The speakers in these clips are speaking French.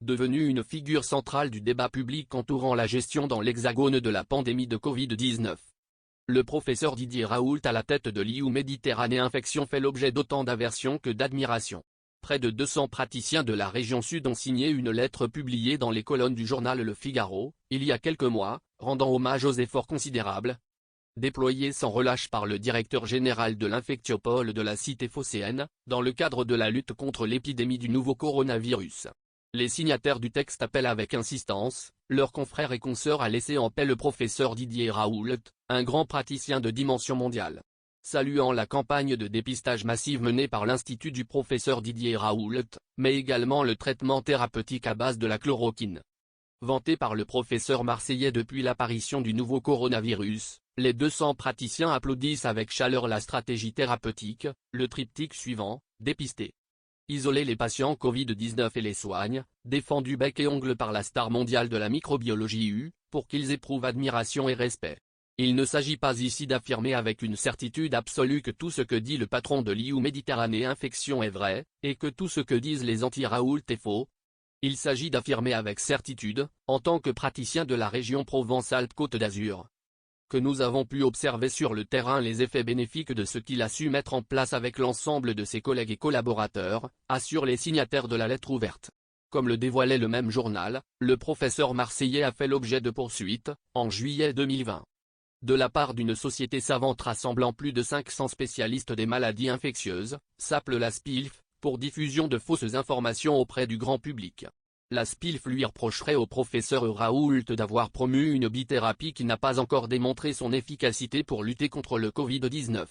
devenu une figure centrale du débat public entourant la gestion dans l'Hexagone de la pandémie de Covid-19. Le professeur Didier Raoult à la tête de l'IU Méditerranée Infection fait l'objet d'autant d'aversion que d'admiration. Près de 200 praticiens de la région sud ont signé une lettre publiée dans les colonnes du journal Le Figaro, il y a quelques mois, rendant hommage aux efforts considérables déployés sans relâche par le directeur général de l'infectiopole de la cité phocéenne, dans le cadre de la lutte contre l'épidémie du nouveau coronavirus. Les signataires du texte appellent avec insistance leurs confrères et consoeurs à laisser en paix le professeur Didier Raoult, un grand praticien de dimension mondiale. Saluant la campagne de dépistage massive menée par l'Institut du professeur Didier Raoult, mais également le traitement thérapeutique à base de la chloroquine. Vanté par le professeur marseillais depuis l'apparition du nouveau coronavirus, les 200 praticiens applaudissent avec chaleur la stratégie thérapeutique, le triptyque suivant, dépister, isoler les patients Covid-19 et les soignent, défendu bec et ongle par la star mondiale de la microbiologie U, pour qu'ils éprouvent admiration et respect. Il ne s'agit pas ici d'affirmer avec une certitude absolue que tout ce que dit le patron de l'IU Méditerranée Infection est vrai, et que tout ce que disent les anti-Raoult est faux. Il s'agit d'affirmer avec certitude, en tant que praticien de la région Provence-Alpes-Côte d'Azur, que nous avons pu observer sur le terrain les effets bénéfiques de ce qu'il a su mettre en place avec l'ensemble de ses collègues et collaborateurs, assurent les signataires de la lettre ouverte. Comme le dévoilait le même journal, le professeur marseillais a fait l'objet de poursuites, en juillet 2020. De la part d'une société savante rassemblant plus de 500 spécialistes des maladies infectieuses, s'appelle la SPILF, pour diffusion de fausses informations auprès du grand public. La SPILF lui reprocherait au professeur Raoult d'avoir promu une bithérapie qui n'a pas encore démontré son efficacité pour lutter contre le Covid-19.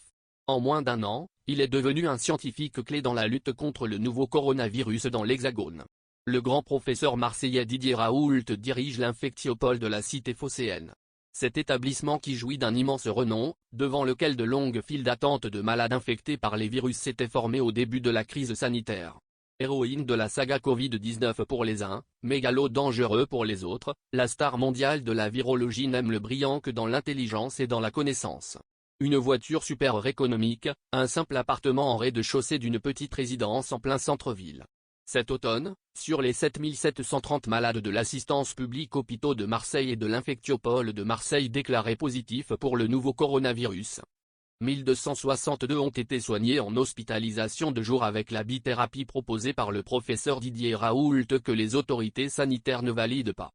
En moins d'un an, il est devenu un scientifique clé dans la lutte contre le nouveau coronavirus dans l'Hexagone. Le grand professeur marseillais Didier Raoult dirige l'infectiopole de la cité phocéenne. Cet établissement qui jouit d'un immense renom, devant lequel de longues files d'attente de malades infectés par les virus s'étaient formées au début de la crise sanitaire. Héroïne de la saga Covid-19 pour les uns, mégalo dangereux pour les autres, la star mondiale de la virologie n'aime le brillant que dans l'intelligence et dans la connaissance. Une voiture super économique, un simple appartement en rez-de-chaussée d'une petite résidence en plein centre-ville. Cet automne, sur les 7730 malades de l'assistance publique hôpitaux de Marseille et de l'infectiopole de Marseille déclarés positifs pour le nouveau coronavirus, 1262 ont été soignés en hospitalisation de jour avec la bithérapie proposée par le professeur Didier Raoult que les autorités sanitaires ne valident pas.